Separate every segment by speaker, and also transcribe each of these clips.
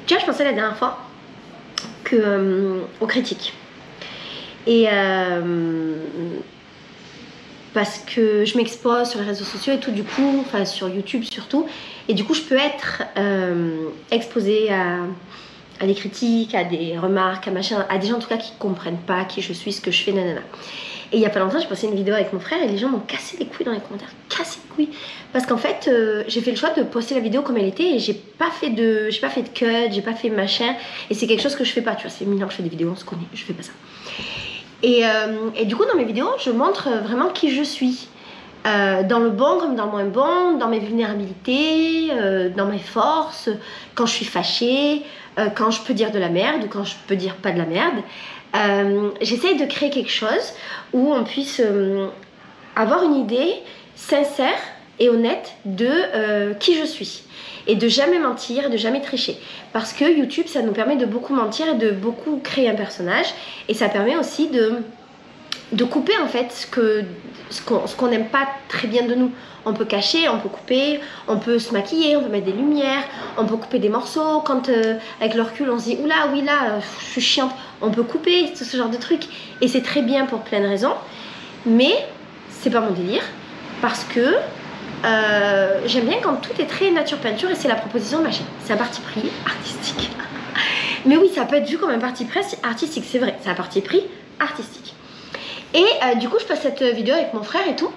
Speaker 1: Tu vois, je pensais la dernière fois que, aux critiques. Et parce que je m'expose sur les réseaux sociaux et tout, du coup, enfin sur YouTube surtout, et du coup je peux être exposée à des critiques, à des remarques, à machin, à des gens en tout cas qui comprennent pas qui je suis, ce que je fais, nanana. Et il y a pas longtemps, j'ai posté une vidéo avec mon frère et les gens m'ont cassé les couilles dans les commentaires, cassé les couilles, parce qu'en fait, j'ai fait le choix de poster la vidéo comme elle était et j'ai pas fait de cut, j'ai pas fait machin, et c'est quelque chose que je fais pas, tu vois, c'est 1000 ans que je fais des vidéos, on se connaît, je fais pas ça. Et du coup, dans mes vidéos, je montre vraiment qui je suis. Dans le bon comme dans le moins bon, dans mes vulnérabilités, dans mes forces, quand je suis fâchée, quand je peux dire de la merde ou quand je peux dire pas de la merde. J'essaye de créer quelque chose où on puisse avoir une idée sincère et honnête de qui je suis. Et de jamais mentir, de jamais tricher. Parce que YouTube, ça nous permet de beaucoup mentir et de beaucoup créer un personnage. Et ça permet aussi de couper en fait ce qu'on n'aime pas très bien de nous. On peut cacher, on peut couper, on peut se maquiller, on peut mettre des lumières, on peut couper des morceaux. Quand avec le recul on se dit oula, oui là, je suis chiante, on peut couper tout ce genre de trucs. Et c'est très bien pour plein de raisons. Mais c'est pas mon délire parce que j'aime bien quand tout est très nature peinture et c'est la proposition de ma chaîne. C'est un parti pris artistique. Mais oui, ça peut être vu comme un parti pris artistique, c'est vrai, c'est un parti pris artistique. Et du coup, je passe cette vidéo avec mon frère et tout.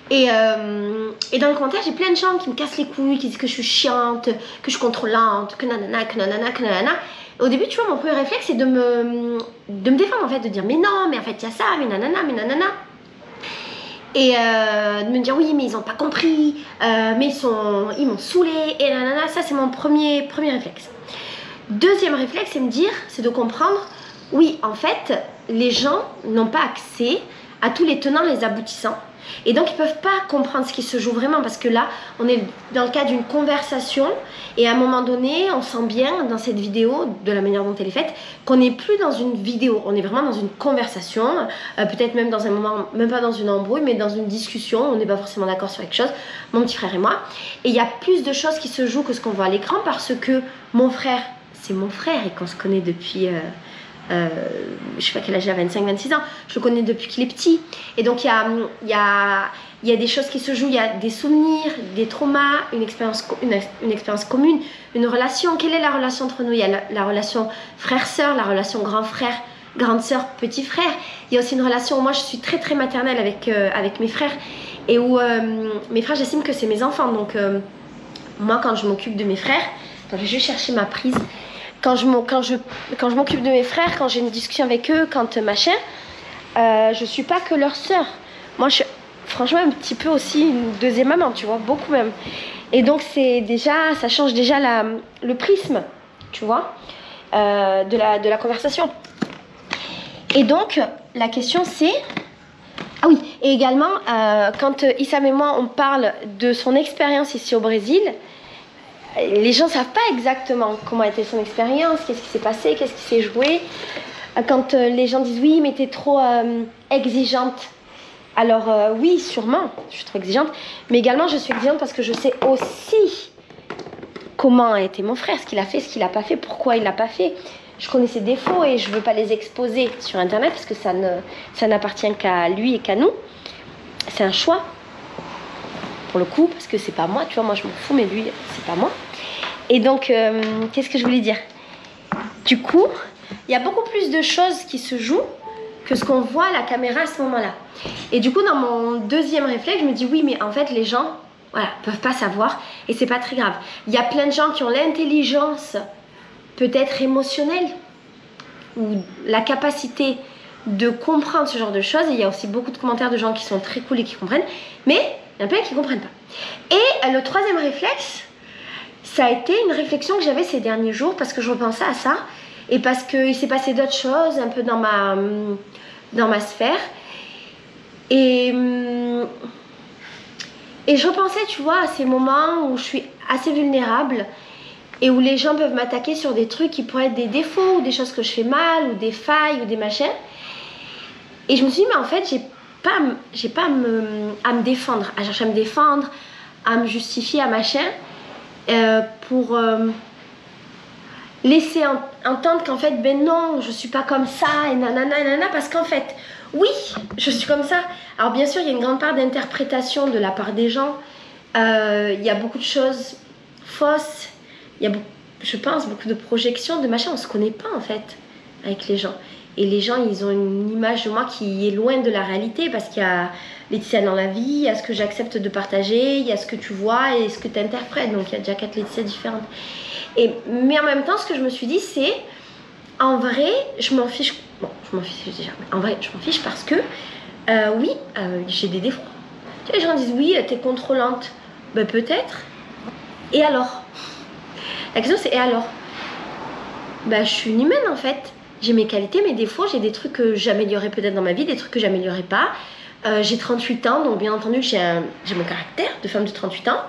Speaker 1: Et dans les commentaires, j'ai plein de gens qui me cassent les couilles, qui disent que je suis chiante, que je suis contrôlante, que nanana, que nanana, que nanana. Et au début, tu vois, mon premier réflexe, c'est de me défendre en fait, de dire mais non, mais en fait, il y a ça, mais nanana, mais nanana. Et de me dire oui mais ils ont pas compris, mais ils m'ont saoulé et nanana. Ça c'est mon premier réflexe. Deuxième réflexe, c'est de comprendre, oui en fait les gens n'ont pas accès à tous les tenants, les aboutissants, et donc ils peuvent pas comprendre ce qui se joue vraiment, parce que là on est dans le cadre d'une conversation et à un moment donné on sent bien dans cette vidéo, de la manière dont elle est faite, qu'on n'est plus dans une vidéo, on est vraiment dans une conversation, peut-être même dans un moment, même pas dans une embrouille mais dans une discussion, on n'est pas forcément d'accord sur quelque chose, mon petit frère et moi, et il y a plus de choses qui se jouent que ce qu'on voit à l'écran, parce que mon frère, c'est mon frère et qu'on se connaît depuis je sais pas quel âge il a, 25-26 ans, je le connais depuis qu'il est petit, et donc il y a des choses qui se jouent, il y a des souvenirs, des traumas, une expérience commune, une relation. Quelle est la relation entre nous? Il y a la relation frère-sœur, la relation grand frère, grande sœur, petit frère. Il y a aussi une relation où moi je suis très très maternelle avec mes frères, et où mes frères, j'estime que c'est mes enfants, donc moi quand je m'occupe de mes frères, attends, je vais juste chercher ma prise. Quand je m'occupe de mes frères, quand j'ai une discussion avec eux, quand machin, je suis pas que leur sœur. Moi, je suis franchement un petit peu aussi une deuxième maman, tu vois, beaucoup même. Et donc, ça change déjà le prisme, tu vois, de la conversation. Et donc, la question c'est... Ah oui, et également, quand Issam et moi, on parle de son expérience ici au Brésil, les gens ne savent pas exactement comment était son expérience, qu'est-ce qui s'est passé, qu'est-ce qui s'est joué. Quand les gens disent oui mais t'es trop exigeante, alors oui sûrement je suis trop exigeante, mais également je suis exigeante parce que je sais aussi comment a été mon frère, ce qu'il a fait, ce qu'il n'a pas fait, pourquoi il l'a pas fait. Je connais ses défauts et je ne veux pas les exposer sur internet parce que ça n'appartient qu'à lui et qu'à nous. C'est un choix pour le coup, parce que c'est pas moi, tu vois, moi je m'en fous, mais lui c'est pas moi. Et donc qu'est-ce que je voulais dire? Du coup, il y a beaucoup plus de choses qui se jouent que ce qu'on voit à la caméra à ce moment-là. Et du coup, dans mon deuxième réflexe, je me dis oui, mais en fait les gens, voilà, peuvent pas savoir et c'est pas très grave. Il y a plein de gens qui ont l'intelligence peut-être émotionnelle ou la capacité de comprendre ce genre de choses, et il y a aussi beaucoup de commentaires de gens qui sont très cool et qui comprennent, mais il y en a plein qui ne comprennent pas. Et le troisième réflexe, ça a été une réflexion que j'avais ces derniers jours parce que je repensais à ça et parce qu'il s'est passé d'autres choses un peu dans ma sphère. Et je repensais, tu vois, à ces moments où je suis assez vulnérable et où les gens peuvent m'attaquer sur des trucs qui pourraient être des défauts ou des choses que je fais mal ou des failles ou des machins. Et je me suis dit, mais en fait, j'ai pas à me défendre, à chercher à me défendre, à me justifier, à machin, pour laisser entendre qu'en fait, ben non, je suis pas comme ça, et nanana, et nanana, parce qu'en fait, oui, je suis comme ça. Alors bien sûr, il y a une grande part d'interprétation de la part des gens. Il y a beaucoup de choses fausses. Il y a, je pense, beaucoup de projections, de machin. On se connaît pas en fait avec les gens. Et les gens, ils ont une image de moi qui est loin de la réalité parce qu'il y a Laetitia dans la vie, il y a ce que j'accepte de partager, il y a ce que tu vois et ce que tu interprètes. Donc il y a déjà 4 Laetitia différentes. Mais en même temps, ce que je me suis dit, c'est en vrai, je m'en fiche. Bon, je m'en fiche déjà. En vrai, je m'en fiche parce que oui, j'ai des défauts. Tu sais, les gens disent oui, t'es contrôlante. Ben peut-être. Et alors? La question c'est et alors? Ben je suis une humaine en fait. J'ai mes qualités, mes défauts, j'ai des trucs que j'améliorerais peut-être dans ma vie, des trucs que j'améliorerais pas. J'ai 38 ans, donc bien entendu j'ai mon caractère de femme de 38 ans.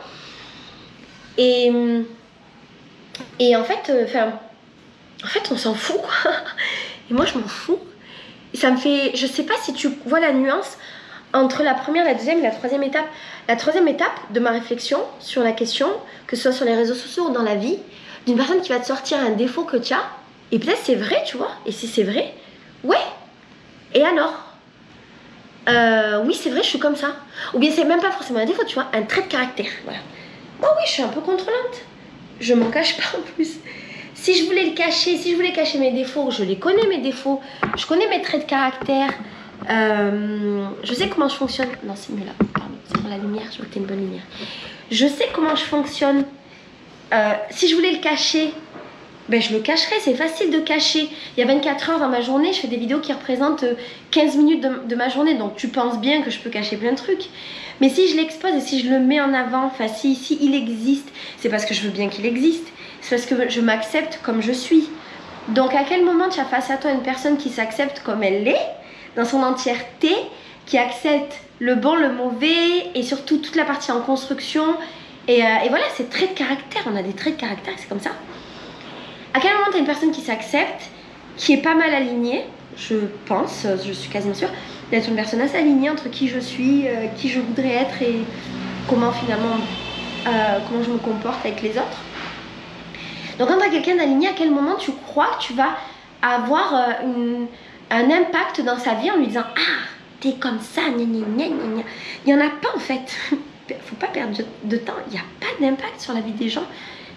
Speaker 1: Et en fait, on s'en fout quoi. Et moi je m'en fous. Et ça me fait, je sais pas si tu vois la nuance entre la première, la deuxième et la troisième étape. La troisième étape de ma réflexion sur la question, que ce soit sur les réseaux sociaux ou dans la vie, d'une personne qui va te sortir un défaut que tu as, et peut-être c'est vrai, tu vois, et si c'est vrai, ouais, et alors oui, c'est vrai, je suis comme ça. Ou bien c'est même pas forcément un défaut, tu vois, un trait de caractère, voilà. Moi oui, je suis un peu contrôlante, je m'en cache pas en plus. Si je voulais le cacher, si je voulais cacher mes défauts, je les connais mes défauts, je connais mes traits de caractère, je sais comment je fonctionne. Non, c'est mieux là, pardon, c'est pour la lumière, je veux que tu aies une bonne lumière. Je sais comment je fonctionne. Si je voulais le cacher, ben je le cacherais, c'est facile de cacher. Il y a 24 heures dans ma journée, je fais des vidéos qui représentent 15 minutes de ma journée, donc tu penses bien que je peux cacher plein de trucs. Mais si je l'expose et si je le mets en avant, enfin si il existe, c'est parce que je veux bien qu'il existe, c'est parce que je m'accepte comme je suis. Donc à quel moment tu as face à toi une personne qui s'accepte comme elle l'est, dans son entièreté, qui accepte le bon, le mauvais et surtout toute la partie en construction et voilà, c'est traits de caractère, on a des traits de caractère, c'est comme ça. À quel moment tu as une personne qui s'accepte, qui est pas mal alignée, je pense, je suis quasiment sûre, d'être une personne assez alignée entre qui je suis, qui je voudrais être et comment finalement, comment je me comporte avec les autres. Donc quand tu as quelqu'un d'aligné, à quel moment tu crois que tu vas avoir un impact dans sa vie en lui disant « Ah, t'es comme ça, gna gna gna gna ». Il n'y en a pas en fait. Faut pas perdre de temps. Il n'y a pas d'impact sur la vie des gens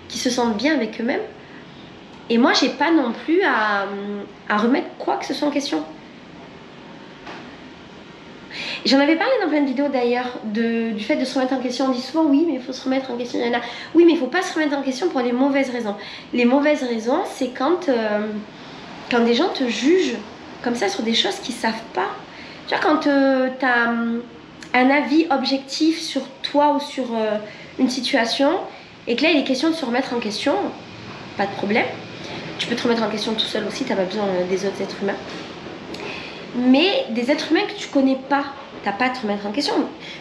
Speaker 1: qui se sentent bien avec eux-mêmes. Et moi, j'ai pas non plus à remettre quoi que ce soit en question. J'en avais parlé dans plein de vidéos d'ailleurs, du fait de se remettre en question. On dit souvent oui, mais il faut se remettre en question. Il y en a. Oui, mais il faut pas se remettre en question pour les mauvaises raisons. Les mauvaises raisons, c'est quand des gens te jugent comme ça sur des choses qu'ils savent pas. Tu vois, quand tu as un avis objectif sur toi ou sur une situation, et que là il est question de se remettre en question, pas de problème. Tu peux te remettre en question tout seul aussi, tu n'as pas besoin des autres êtres humains. Mais des êtres humains que tu connais pas, t'as pas à te remettre en question.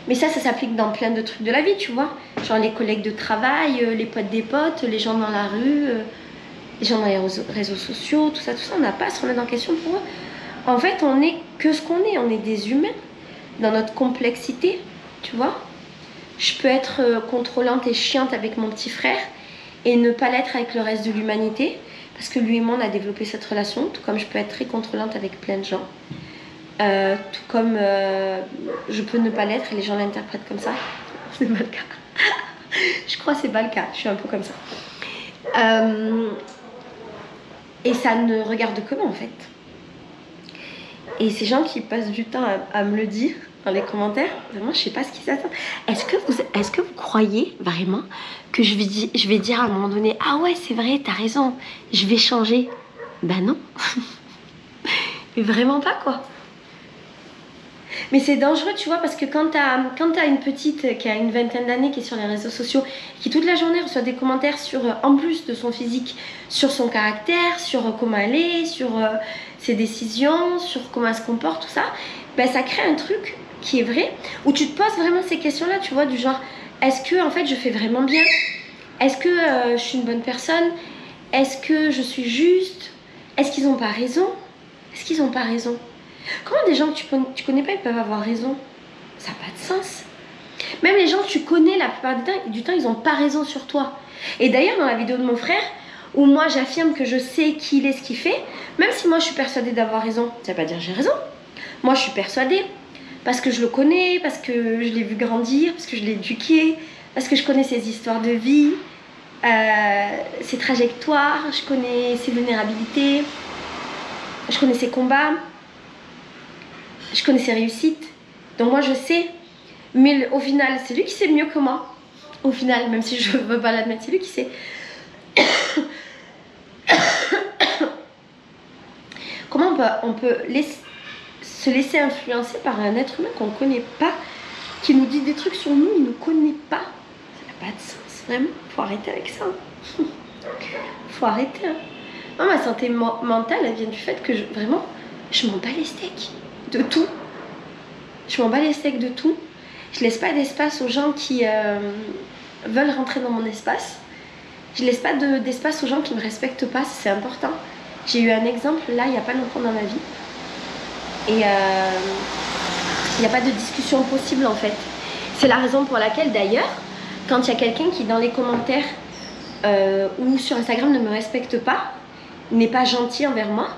Speaker 1: Mais ça s'applique dans plein de trucs de la vie, tu vois. Genre les collègues de travail, les potes des potes, les gens dans la rue, les gens dans les réseaux sociaux, tout ça, on n'a pas à se remettre en question pour eux. En fait, on est que ce qu'on est, on est des humains dans notre complexité, tu vois. Je peux être contrôlante et chiante avec mon petit frère et ne pas l'être avec le reste de l'humanité, parce que lui et moi on a développé cette relation, tout comme je peux être très contrôlante avec plein de gens, tout comme je peux ne pas l'être et les gens l'interprètent comme ça. C'est pas le cas. Je crois que c'est pas le cas, je suis un peu comme ça. Et ça ne regarde que moi en fait. Et ces gens qui passent du temps à me le dire dans les commentaires, vraiment je sais pas ce qu'ils attendent. Est-ce que vous croyez vraiment que je vais dire à un moment donné « Ah ouais c'est vrai, t'as raison, je vais changer ». Ben non. Mais vraiment pas quoi. Mais c'est dangereux tu vois, parce que quand t'as une petite qui a une vingtaine d'années qui est sur les réseaux sociaux, qui toute la journée reçoit des commentaires sur, en plus de son physique, sur son caractère, sur comment elle est, sur ses décisions, sur comment elle se comporte, tout ça, ben ça crée un truc qui est vrai, où tu te poses vraiment ces questions-là, tu vois, du genre, est-ce que en fait je fais vraiment bien? Est-ce que je suis une bonne personne? Est-ce que je suis juste? Est-ce qu'ils n'ont pas raison? Est-ce qu'ils n'ont pas raison? Comment des gens que tu connais pas, ils peuvent avoir raison? Ça n'a pas de sens. Même les gens que tu connais, la plupart du temps, ils n'ont pas raison sur toi. Et d'ailleurs, dans la vidéo de mon frère, où moi j'affirme que je sais qui il est, ce qu'il fait, même si moi je suis persuadée d'avoir raison, ça veut pas dire que j'ai raison. Moi je suis persuadée, parce que je le connais, parce que je l'ai vu grandir, parce que je l'ai éduqué, parce que je connais ses histoires de vie, ses trajectoires, je connais ses vulnérabilités, je connais ses combats, je connais ses réussites. Donc moi je sais, mais au final c'est lui qui sait mieux que moi. Au final, même si je ne veux pas l'admettre, c'est lui qui sait. Comment on peut se laisser influencer par un être humain qu'on ne connaît pas, qui nous dit des trucs sur nous, il ne nous connaît pas. Ça n'a pas de sens, vraiment. Faut arrêter avec ça. Faut arrêter. Hein. Moi, ma santé mentale, elle vient du fait que vraiment, je m'en bats les steaks de tout. Je m'en bats les steaks de tout. Je laisse pas d'espace aux gens qui veulent rentrer dans mon espace. Je laisse pas d'espace aux gens qui me respectent pas, c'est important. J'ai eu un exemple là, il n'y a pas longtemps dans ma vie. Et il n'y a pas de discussion possible en fait. C'est la raison pour laquelle d'ailleurs, quand il y a quelqu'un qui dans les commentaires ou sur Instagram ne me respecte pas, n'est pas gentil envers moi,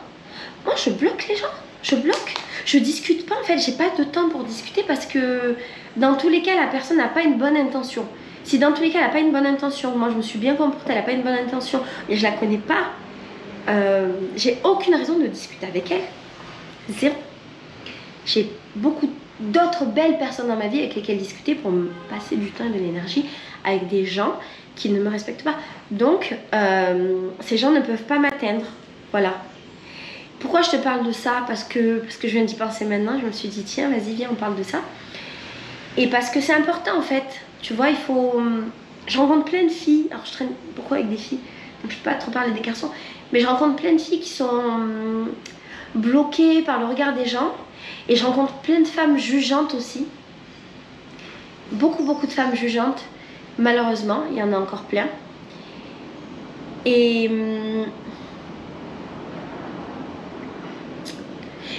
Speaker 1: moi je bloque les gens. Je bloque. Je discute pas en fait, j'ai pas de temps pour discuter parce que dans tous les cas la personne n'a pas une bonne intention. Si dans tous les cas elle n'a pas une bonne intention, moi je me suis bien comportée, elle n'a pas une bonne intention et je la connais pas, j'ai aucune raison de discuter avec elle. Zéro. J'ai beaucoup d'autres belles personnes dans ma vie avec lesquelles discuter pour me passer du temps et de l'énergie avec des gens qui ne me respectent pas. Donc ces gens ne peuvent pas m'atteindre. Voilà. Pourquoi je te parle de ça? Parce que je viens d'y penser maintenant. Je me suis dit tiens vas-y viens on parle de ça. Et parce que c'est important en fait. Tu vois il faut... Je rencontre plein de filles. Alors je traîne beaucoup avec des filles. Donc je peux pas trop parler des garçons. Mais je rencontre plein de filles qui sont bloquées par le regard des gens. Et je rencontre plein de femmes jugeantes aussi. Beaucoup de femmes jugeantes. Malheureusement il y en a encore plein. Et...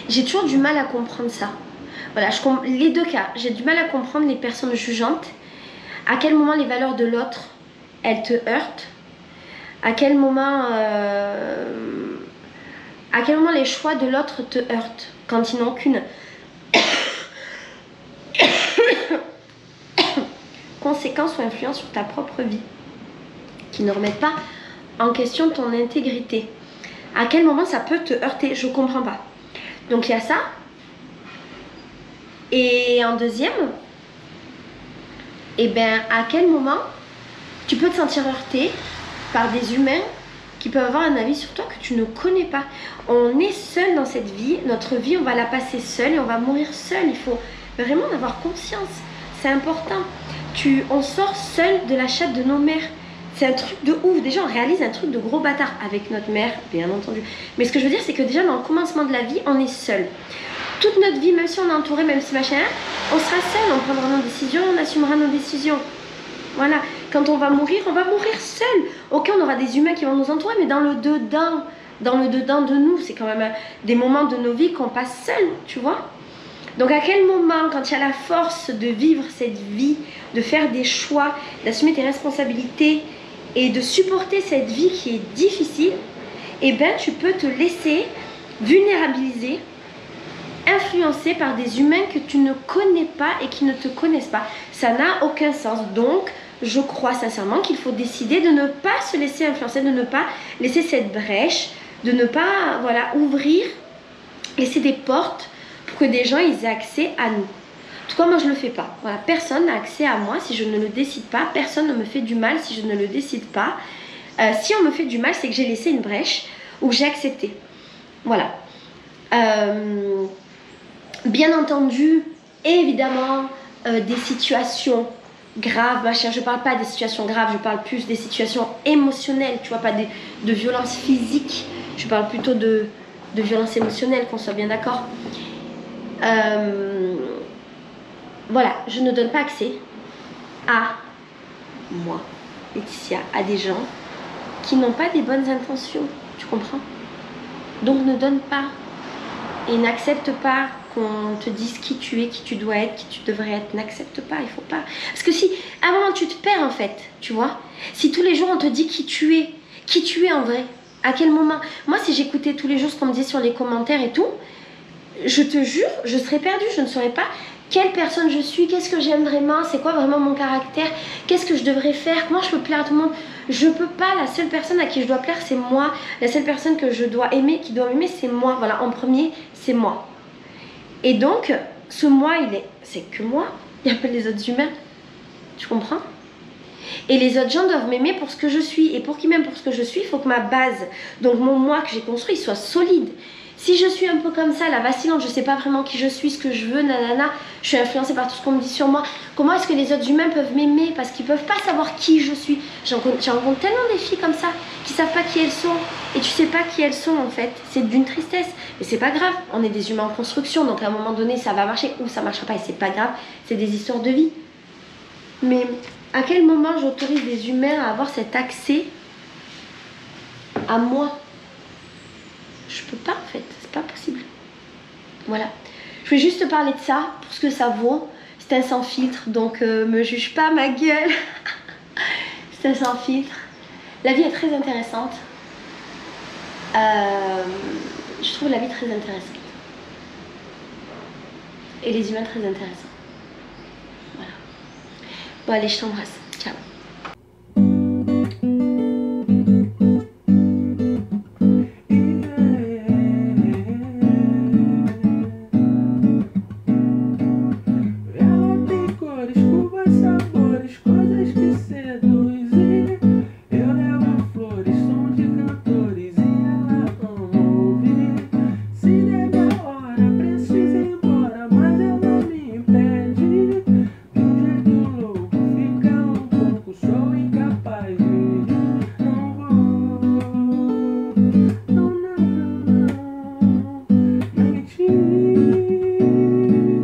Speaker 1: j'ai toujours du mal à comprendre ça. Voilà, les deux cas, j'ai du mal à comprendre les personnes jugeantes. À quel moment les valeurs de l'autre, elles te heurtent. À quel moment les choix de l'autre te heurtent. Quand ils n'ont qu'une conséquence ou influence sur ta propre vie. Qui ne remettent pas en question ton intégrité. À quel moment ça peut te heurter, je comprends pas. Donc il y a ça. Et en deuxième, eh ben, à quel moment tu peux te sentir heurté par des humains qui peuvent avoir un avis sur toi que tu ne connais pas. On est seul dans cette vie, notre vie on va la passer seul et on va mourir seul. Il faut vraiment en avoir conscience, c'est important. On sort seul de la chatte de nos mères. C'est un truc de ouf. Déjà, on réalise un truc de gros bâtard avec notre mère, bien entendu. Mais ce que je veux dire, c'est que déjà, dans le commencement de la vie, on est seul. Toute notre vie, même si on est entouré, même si machin, on sera seul. On prendra nos décisions, on assumera nos décisions. Voilà. Quand on va mourir seul. Ok, on aura des humains qui vont nous entourer, mais dans le dedans de nous, c'est quand même des moments de nos vies qu'on passe seul, tu vois. Donc à quel moment, quand il y a la force de vivre cette vie, de faire des choix, d'assumer tes responsabilités, et de supporter cette vie qui est difficile, eh ben tu peux te laisser vulnérabiliser, influencer par des humains que tu ne connais pas et qui ne te connaissent pas. Ça n'a aucun sens. Donc, je crois sincèrement qu'il faut décider de ne pas se laisser influencer, de ne pas laisser cette brèche, de ne pas ouvrir, laisser des portes pour que des gens ils aient accès à nous. En tout cas, moi, je ne le fais pas. Voilà, personne n'a accès à moi si je ne le décide pas. Personne ne me fait du mal si je ne le décide pas. Si on me fait du mal, c'est que j'ai laissé une brèche ou que j'ai accepté. Voilà. Bien entendu, évidemment, des situations graves, machin. Je ne parle pas des situations graves, je parle plus des situations émotionnelles. Tu vois, pas de violence physique. Je parle plutôt de violence émotionnelle, qu'on soit bien d'accord. Voilà, je ne donne pas accès à moi, Laetitia, à des gens qui n'ont pas des bonnes intentions, tu comprends? Donc ne donne pas et n'accepte pas qu'on te dise qui tu es, qui tu dois être, qui tu devrais être. N'accepte pas, il faut pas. Parce que si à un moment tu te perds en fait, tu vois, si tous les jours on te dit qui tu es, qui tu es en vrai. À quel moment? Moi, si j'écoutais tous les jours ce qu'on me disait sur les commentaires et tout, je te jure, je serais perdue, je ne saurais pas quelle personne je suis, qu'est-ce que j'aime vraiment, c'est quoi vraiment mon caractère, qu'est-ce que je devrais faire, comment je peux plaire à tout le monde. Je peux pas, la seule personne à qui je dois plaire, c'est moi. La seule personne que je dois aimer, qui doit m'aimer, c'est moi. Voilà, en premier, c'est moi. Et donc, ce moi, c'est que moi, il n'y a pas les autres humains. Tu comprends? Et les autres gens doivent m'aimer pour ce que je suis. Et pour qu'ils m'aiment pour ce que je suis, il faut que ma base, donc mon moi que j'ai construit, soit solide. Si je suis un peu comme ça, la vacillante, je sais pas vraiment qui je suis, ce que je veux, nanana, je suis influencée par tout ce qu'on me dit sur moi. Comment est-ce que les autres humains peuvent m'aimer parce qu'ils peuvent pas savoir qui je suis? J'en rencontre tellement des filles comme ça qui savent pas qui elles sont. Et tu sais pas qui elles sont en fait. C'est d'une tristesse. Mais c'est pas grave, on est des humains en construction, donc à un moment donné ça va marcher ou ça marchera pas et c'est pas grave, c'est des histoires de vie. Mais à quel moment j'autorise des humains à avoir cet accès à moi? Je peux pas en fait, c'est pas possible. Voilà. Je voulais juste te parler de ça pour ce que ça vaut. C'est un sans filtre, donc me juge pas ma gueule. C'est un sans filtre. La vie est très intéressante. Je trouve la vie très intéressante. Et les humains très intéressants. Voilà. Bon allez, je t'embrasse.